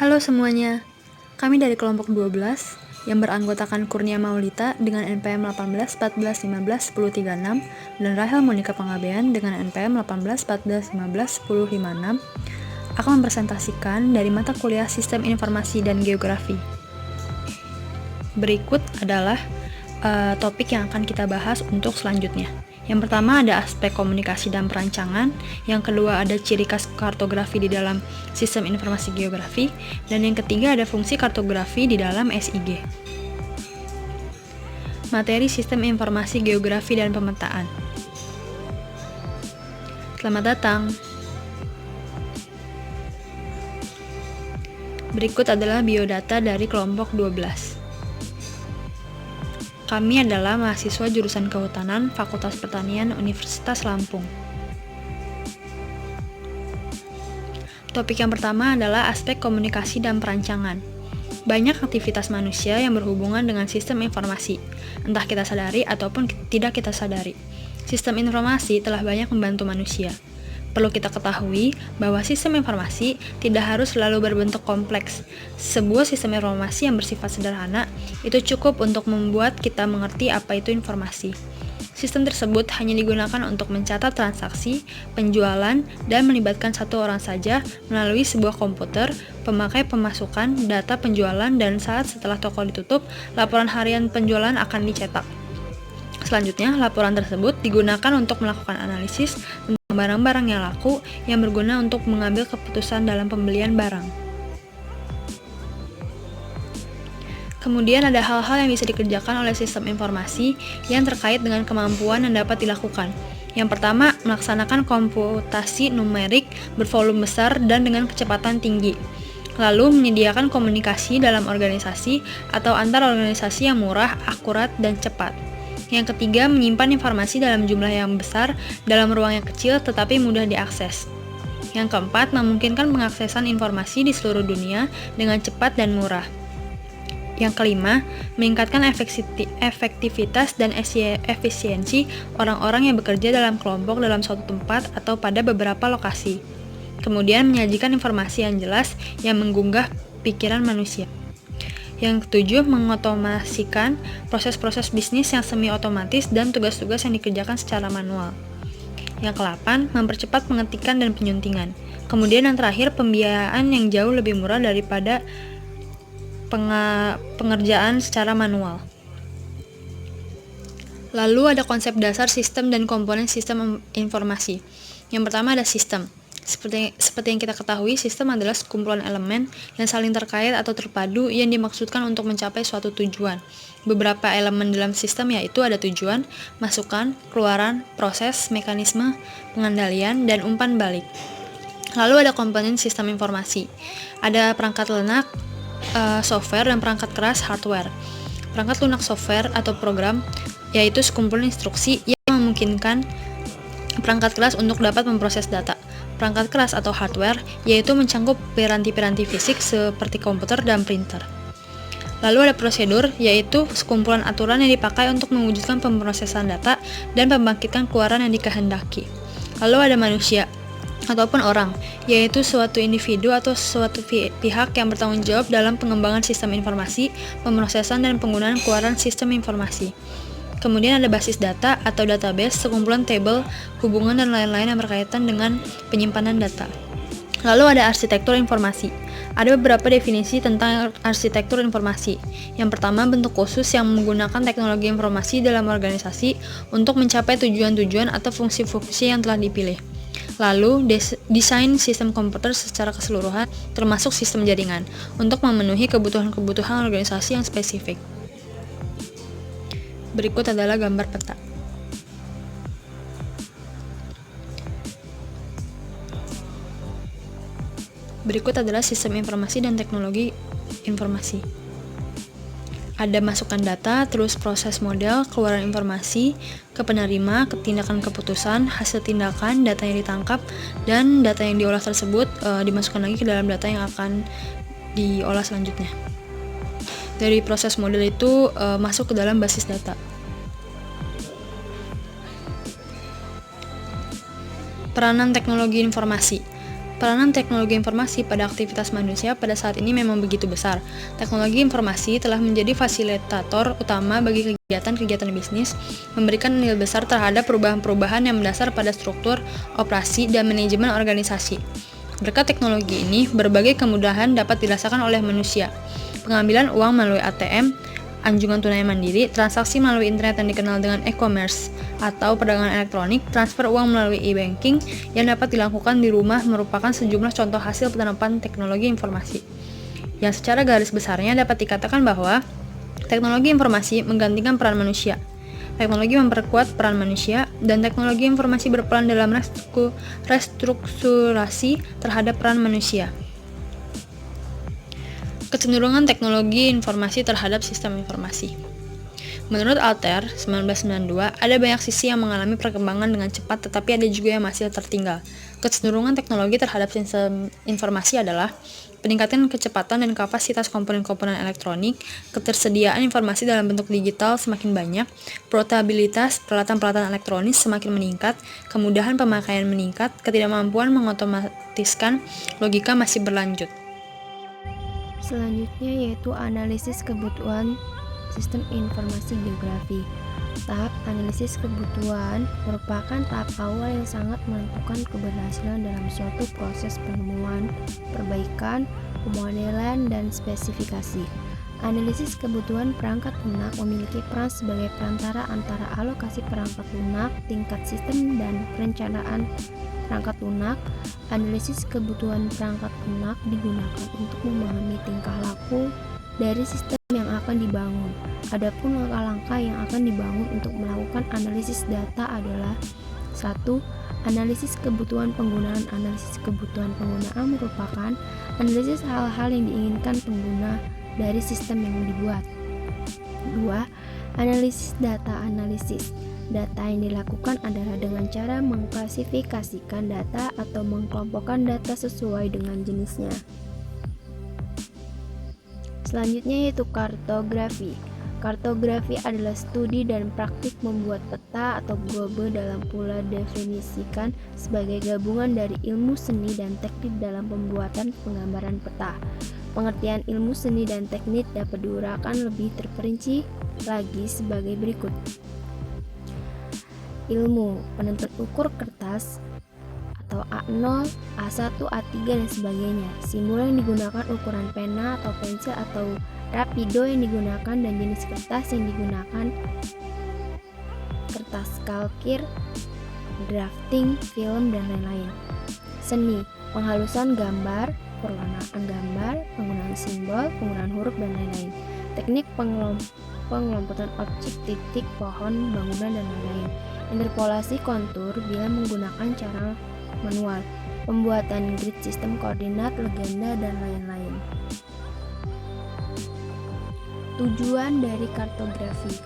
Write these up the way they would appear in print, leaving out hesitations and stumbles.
Halo semuanya, kami dari kelompok 12 yang beranggotakan Kurnia Maulita dengan NPM 18 14 15 10 36 dan Rahel Monika Pangabean dengan NPM 18 14 15 10 56 akan mempresentasikan dari mata kuliah Sistem Informasi dan Geografi. Berikut adalah topik yang akan kita bahas untuk selanjutnya. Yang pertama ada aspek komunikasi dan perancangan, yang kedua ada ciri khas kartografi di dalam sistem informasi geografi, dan yang ketiga ada fungsi kartografi di dalam SIG. Materi sistem informasi geografi dan pemetaan. Selamat datang. Berikut adalah biodata dari kelompok 12. Kami adalah mahasiswa jurusan Kehutanan Fakultas Pertanian Universitas Lampung. Topik yang pertama adalah aspek komunikasi dan perancangan. Banyak aktivitas manusia yang berhubungan dengan sistem informasi, entah kita sadari ataupun tidak kita sadari. Sistem informasi telah banyak membantu manusia. Perlu kita ketahui bahwa sistem informasi tidak harus selalu berbentuk kompleks. Sebuah sistem informasi yang bersifat sederhana itu cukup untuk membuat kita mengerti apa itu informasi. Sistem tersebut hanya digunakan untuk mencatat transaksi, penjualan, dan melibatkan satu orang saja melalui sebuah komputer, pemakai pemasukan, data penjualan, dan saat setelah toko ditutup, laporan harian penjualan akan dicetak. Selanjutnya, laporan tersebut digunakan untuk melakukan analisis tentang barang-barang yang laku yang berguna untuk mengambil keputusan dalam pembelian barang. Kemudian ada hal-hal yang bisa dikerjakan oleh sistem informasi yang terkait dengan kemampuan yang dapat dilakukan. Yang pertama, melaksanakan komputasi numerik bervolume besar dan dengan kecepatan tinggi. Lalu, menyediakan komunikasi dalam organisasi atau antar organisasi yang murah, akurat, dan cepat. Yang ketiga, menyimpan informasi dalam jumlah yang besar dalam ruang yang kecil tetapi mudah diakses. Yang keempat, memungkinkan pengaksesan informasi di seluruh dunia dengan cepat dan murah. Yang kelima, meningkatkan efektivitas dan efisiensi orang-orang yang bekerja dalam kelompok dalam suatu tempat atau pada beberapa lokasi. Kemudian, menyajikan informasi yang jelas yang menggugah pikiran manusia. Yang ketujuh, mengotomasikan proses-proses bisnis yang semi-otomatis dan tugas-tugas yang dikerjakan secara manual. Yang kedelapan, mempercepat pengetikan dan penyuntingan. Kemudian yang terakhir, pembiayaan yang jauh lebih murah daripada pengerjaan secara manual. Lalu ada konsep dasar sistem dan komponen sistem informasi. Yang pertama ada sistem. Seperti yang kita ketahui, sistem adalah sekumpulan elemen yang saling terkait atau terpadu yang dimaksudkan untuk mencapai suatu tujuan. Beberapa elemen dalam sistem yaitu ada tujuan, masukan, keluaran, proses, mekanisme, pengandalian, dan umpan balik. Lalu ada komponen sistem informasi. Ada perangkat lunak, software, dan perangkat keras, hardware. Perangkat lunak software atau program yaitu sekumpulan instruksi yang memungkinkan perangkat keras untuk dapat memproses data. Perangkat keras atau hardware yaitu mencangkup piranti-piranti fisik seperti komputer dan printer. Lalu ada prosedur yaitu sekumpulan aturan yang dipakai untuk mewujudkan pemrosesan data dan membangkitkan keluaran yang dikehendaki. Lalu ada manusia ataupun orang, yaitu suatu individu atau suatu pihak yang bertanggung jawab dalam pengembangan sistem informasi, pemrosesan dan penggunaan keluaran sistem informasi. Kemudian ada basis data atau database, sekumpulan tabel, hubungan, dan lain-lain yang berkaitan dengan penyimpanan data. Lalu ada arsitektur informasi. Ada beberapa definisi tentang arsitektur informasi. Yang pertama, bentuk khusus yang menggunakan teknologi informasi dalam organisasi untuk mencapai tujuan-tujuan atau fungsi-fungsi yang telah dipilih. Lalu, desain sistem komputer secara keseluruhan, termasuk sistem jaringan, untuk memenuhi kebutuhan-kebutuhan organisasi yang spesifik. Berikut adalah gambar peta. Berikut adalah sistem informasi dan teknologi informasi. Ada masukan data, terus proses model, keluaran informasi, ke penerima, ke tindakan keputusan, hasil tindakan, data yang ditangkap, dan data yang diolah tersebut dimasukkan lagi ke dalam data yang akan diolah selanjutnya. Dari proses model itu masuk ke dalam basis data. Peranan teknologi informasi. Peranan teknologi informasi pada aktivitas manusia pada saat ini memang begitu besar. Teknologi informasi telah menjadi fasilitator utama bagi kegiatan-kegiatan bisnis, memberikan nilai besar terhadap perubahan-perubahan yang mendasar pada struktur, operasi, dan manajemen organisasi. Berkat teknologi ini, berbagai kemudahan dapat dirasakan oleh manusia. Pengambilan uang melalui ATM, anjungan tunai mandiri, transaksi melalui internet yang dikenal dengan e-commerce atau perdagangan elektronik, transfer uang melalui e-banking yang dapat dilakukan di rumah merupakan sejumlah contoh hasil penerapan teknologi informasi. Yang secara garis besarnya dapat dikatakan bahwa teknologi informasi menggantikan peran manusia. Teknologi memperkuat peran manusia, dan teknologi informasi berperan dalam restrukturasi terhadap peran manusia. Kecenderungan teknologi informasi terhadap sistem informasi. Menurut Altair, 1992, ada banyak sisi yang mengalami perkembangan dengan cepat, tetapi ada juga yang masih tertinggal. Kecenderungan teknologi terhadap sistem informasi adalah peningkatan kecepatan dan kapasitas komponen-komponen elektronik, ketersediaan informasi dalam bentuk digital semakin banyak, portabilitas peralatan-peralatan elektronik semakin meningkat, kemudahan pemakaian meningkat, ketidakmampuan mengotomatiskan logika masih berlanjut. Selanjutnya yaitu analisis kebutuhan sistem informasi geografi. Tahap analisis kebutuhan merupakan tahap awal yang sangat menentukan keberhasilan dalam suatu proses penemuan, perbaikan, pemodelan, dan spesifikasi. Analisis kebutuhan perangkat lunak memiliki peran sebagai perantara antara alokasi perangkat lunak, tingkat sistem, dan perencanaan perangkat lunak. Analisis kebutuhan perangkat lunak digunakan untuk memahami tingkah laku dari sistem yang akan dibangun. Adapun langkah-langkah yang akan dibangun untuk melakukan analisis data adalah 1. Analisis kebutuhan penggunaan. Analisis kebutuhan penggunaan merupakan analisis hal-hal yang diinginkan pengguna dari sistem yang dibuat. 2. Analisis data. Analisis data yang dilakukan adalah dengan cara mengklasifikasikan data atau mengkelompokkan data sesuai dengan jenisnya. Selanjutnya yaitu kartografi. Kartografi adalah studi dan praktik membuat peta atau globe, dalam pula definisikan sebagai gabungan dari ilmu seni dan teknik dalam pembuatan penggambaran peta. Pengertian ilmu seni dan teknik dapat diuraikan lebih terperinci lagi sebagai berikut. Ilmu penentu ukur kertas atau A0, A1, A3, dan sebagainya. Simbol yang digunakan ukuran pena atau pensil atau rapido yang digunakan, dan jenis kertas yang digunakan kertas kalkir, drafting, film, dan lain-lain. Seni, penghalusan gambar, perwarnaan gambar, penggunaan simbol, penggunaan huruf, dan lain-lain. Teknik pengelompokan objek, titik, pohon, bangunan, dan lain-lain. Interpolasi kontur bila menggunakan cara manual, pembuatan grid sistem koordinat, legenda, dan lain-lain. Tujuan dari kartografi.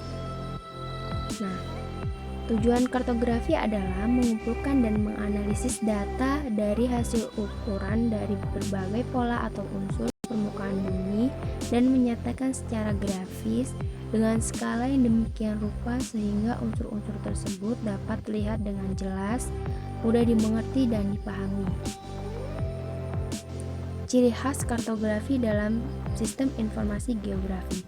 Tujuan kartografi adalah mengumpulkan dan menganalisis data dari hasil ukuran dari berbagai pola atau unsur permukaan bumi dan menyatakan secara grafis dengan skala yang demikian rupa sehingga unsur-unsur tersebut dapat terlihat dengan jelas, mudah dimengerti, dan dipahami. Ciri khas kartografi dalam sistem informasi geografi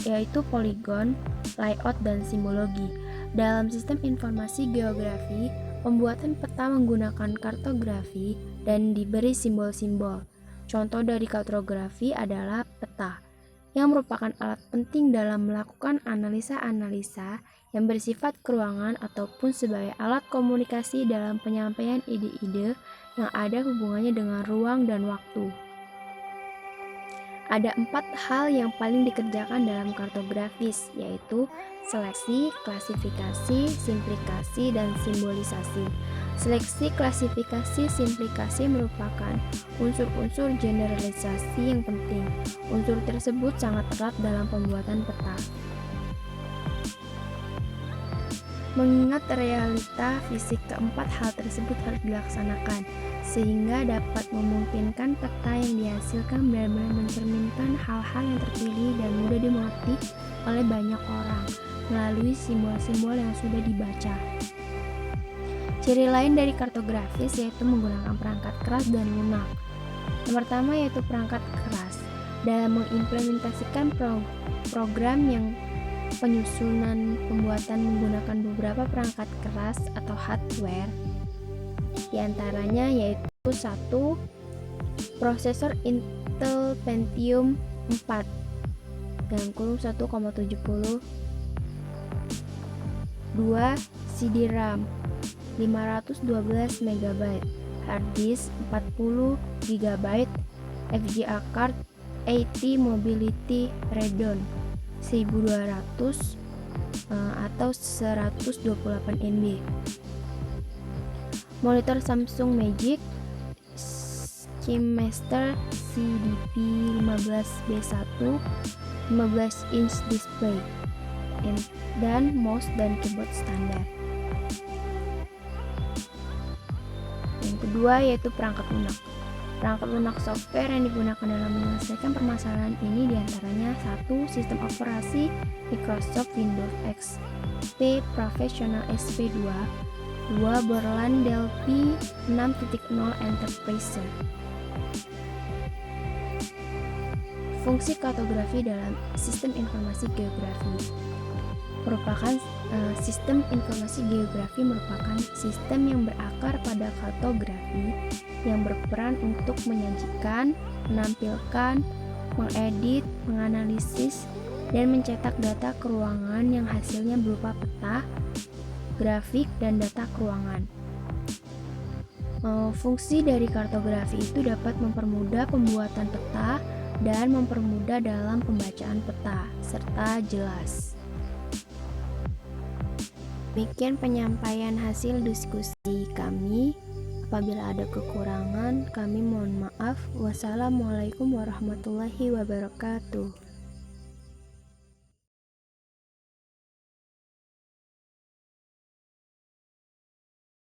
yaitu poligon, layout, dan simbologi. Dalam sistem informasi geografi, pembuatan peta menggunakan kartografi dan diberi simbol-simbol. Contoh dari kartografi adalah peta, yang merupakan alat penting dalam melakukan analisa-analisa yang bersifat keruangan ataupun sebagai alat komunikasi dalam penyampaian ide-ide yang ada hubungannya dengan ruang dan waktu. Ada 4 hal yang paling dikerjakan dalam kartografis, yaitu seleksi, klasifikasi, simplikasi, dan simbolisasi. Seleksi, klasifikasi, simplikasi merupakan unsur-unsur generalisasi yang penting. Unsur tersebut sangat erat dalam pembuatan peta. Mengingat realita fisik, keempat hal tersebut harus dilaksanakan, sehingga dapat memungkinkan peta yang dihasilkan benar-benar mencerminkan hal-hal yang terpilih dan mudah dimengerti oleh banyak orang melalui simbol-simbol yang sudah dibaca. Ciri lain dari kartografis yaitu menggunakan perangkat keras dan lunak. Yang pertama yaitu perangkat keras. Dalam mengimplementasikan program yang penyusunan pembuatan menggunakan beberapa perangkat keras atau hardware, diantaranya yaitu 1. Prosesor Intel Pentium 4 dalam kurung 1,70, 2. CD RAM 512 MB, hard disk 40 GB, FGA card 80 Mobility Radeon 1200 atau 128 MB. Monitor Samsung Magic KeyMaster CDP 15B1 15 inch display dan mouse dan keyboard standar. Yang kedua yaitu perangkat lunak. Perangkat lunak software yang digunakan dalam menyelesaikan permasalahan ini diantaranya 1. Sistem operasi Microsoft Windows XP Professional SP2, 2. Borland Delphi 6.0 Enterprise. Fungsi kartografi dalam sistem informasi geografi sistem informasi geografi merupakan sistem yang berakar pada kartografi yang berperan untuk menyajikan, menampilkan, mengedit, menganalisis, dan mencetak data keruangan yang hasilnya berupa peta, grafik, dan data keruangan. Fungsi dari kartografi itu dapat mempermudah pembuatan peta dan mempermudah dalam pembacaan peta, serta jelas. Demikian penyampaian hasil diskusi kami. Apabila ada kekurangan, kami mohon maaf. Wassalamualaikum warahmatullahi wabarakatuh.